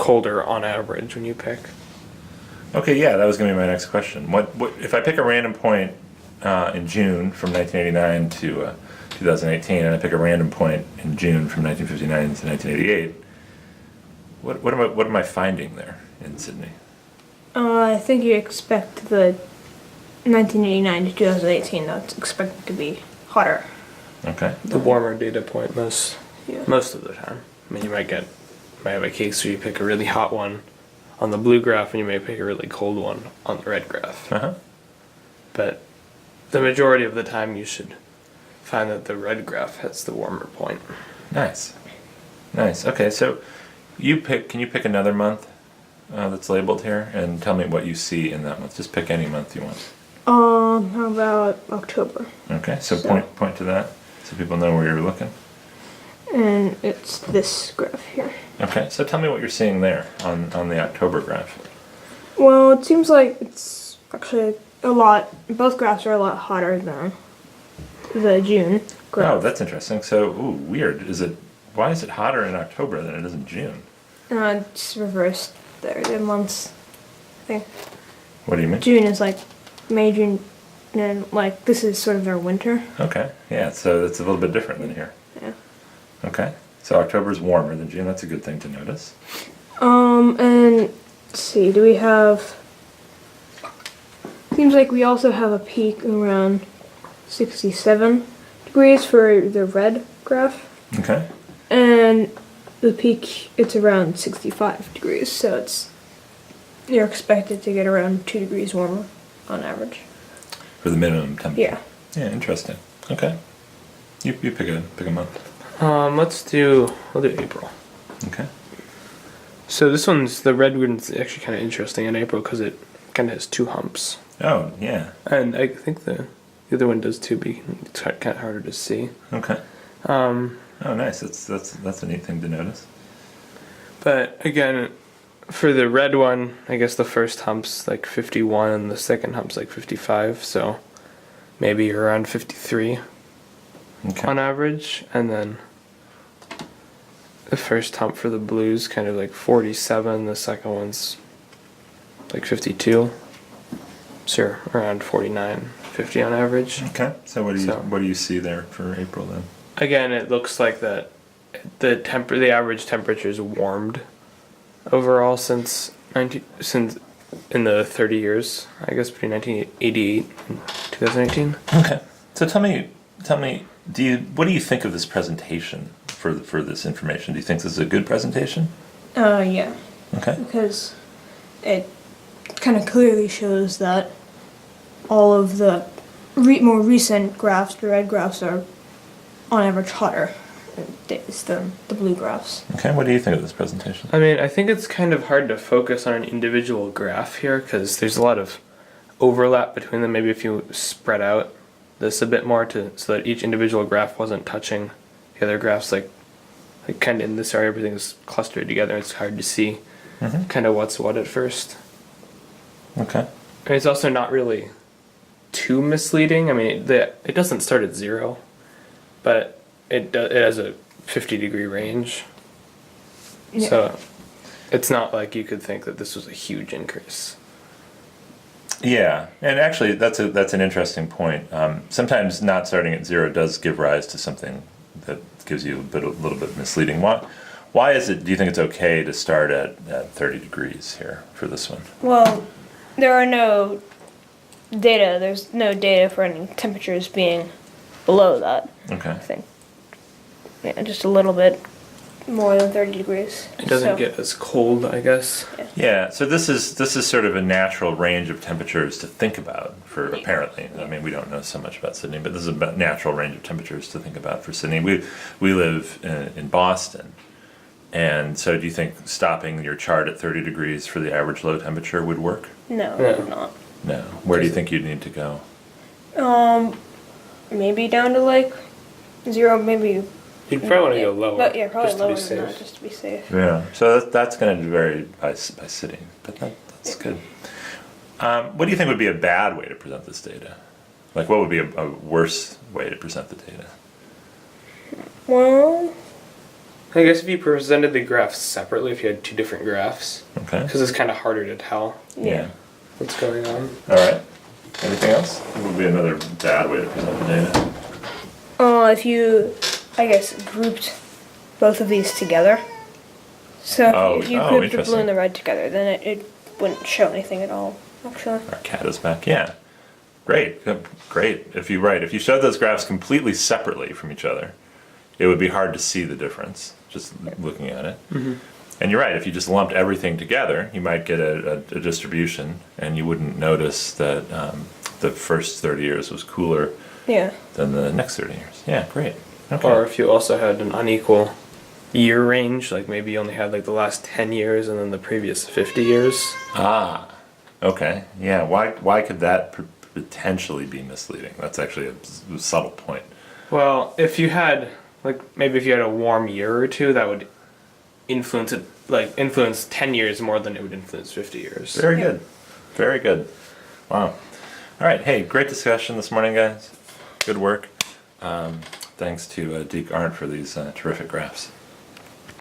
colder on average when you pick. Okay, yeah, that was going to be my next question. What if I pick a random point in June from 1989 to 2018, and I pick a random point in June from 1959 to 1988? What am I finding there in Sydney? I think you expect the 1989 to 2018. That's expected to be hotter. Okay. The warmer data point most of the time. I mean, you might have a case where you pick a really hot one on the blue graph, and you may pick a really cold one on the red graph. Uh-huh. But the majority of the time, you should find that the red graph has the warmer point. Nice. Okay, so can you pick another month that's labeled here, and tell me what you see in that month? Just pick any month you want. How about October? Okay, so point to that so people know where you're looking. And it's this graph here. Okay, so tell me what you're seeing there on the October graph. Well, it seems like it's actually both graphs are a lot hotter than the June graph. Oh, that's interesting. So, weird. Why is it hotter in October than it is in June? It's reversed there, the months thing. What do you mean? June is like May, June, and like this is sort of their winter. Okay, yeah, so it's a little bit different than here. Yeah. Okay, so October's warmer than June. That's a good thing to notice. And let's see, seems like we also have a peak around 67 degrees for the red graph. Okay. And the peak, it's around 65 degrees, so you're expected to get around 2 degrees warmer on average. For the minimum temperature. Yeah. Yeah, interesting. Okay. You pick a month. We'll do April. Okay. So the red one's actually kind of interesting in April because it kind of has two humps. Oh, yeah. And I think the other one does too, but it's kind of harder to see. Okay. Oh, nice. That's a neat thing to notice. But again, for the red one, I guess the first hump's like 51 and the second hump's like 55, so maybe you're around 53 on average. And then the first hump for the blues kind of like 47, the second one's like 52. So around 49, 50 on average. Okay. So what do you see there for April then? Again, it looks like that the average temperature is warmed overall since in the 30 years, I guess, between 1988 and 2018. Okay. So tell me, what do you think of this presentation for this information? Do you think this is a good presentation? Yeah. Okay. Because it kind of clearly shows that all of the more recent graphs, the red graphs, are on average hotter than the blue graphs. Okay, what do you think of this presentation? I mean, I think it's kind of hard to focus on an individual graph here because there's a lot of overlap between them. Maybe if you spread out this a bit more so that each individual graph wasn't touching the other graphs, like kind of in this area, everything's clustered together. It's hard to see kind of what's what at first. Okay. And it's also not really too misleading. I mean, it doesn't start at 0, but it has a 50-degree range. Yeah. So it's not like you could think that this was a huge increase. Yeah, and actually that's an interesting point. Sometimes not starting at 0 does give rise to something that gives you a little bit misleading. Why is it? Do you think it's okay to start at 30 degrees here for this one? Well, there are no data. There's no data for any temperatures being below that. Okay. I think. Yeah, just a little bit more than 30 degrees. It doesn't get as cold, I guess. Yeah. So this is sort of a natural range of temperatures to think about for apparently. I mean, we don't know so much about Sydney, but this is a natural range of temperatures to think about for Sydney. We live in Boston, and so do you think stopping your chart at 30 degrees for the average low temperature would work? No, it would not. No. Where do you think you'd need to go? Maybe down to like 0, maybe. You'd probably want to go lower. But yeah, probably just lower to be than safe. that, just to be safe. Yeah. So that's going to vary by city, but that's good. What do you think would be a bad way to present this data? Like, what would be a worse way to present the data? Well, I guess if you presented the graphs separately, if you had two different graphs, Okay. because it's kind of harder to tell Yeah. what's going on. All right. Anything else? It would be another bad way to present the data. If you, I guess, grouped both of these together. So Oh, if you oh, grouped the blue interesting. and the red together, then it wouldn't show anything at all, actually. Our cat is back. Yeah. Great. Good. Great. If you showed those graphs completely separately from each other, it would be hard to see the difference just looking at it. And you're right. If you just lumped everything together, you might get a distribution, and you wouldn't notice that the first 30 years was cooler Yeah. than the next 30 years. Yeah. Great. Okay. Or if you also had an unequal year range, like maybe you only had like the last 10 years and then the previous 50 years. Ah. Okay. Yeah. Why could that potentially be misleading? That's actually a subtle point. Well, if you had, like, maybe if you had a warm year or two, that would influence it, like, influence 10 years more than it would influence 50 years. Very good. Very good. Wow. All right. Hey, great discussion this morning, guys. Good work. Thanks to Deke Arndt for these terrific graphs.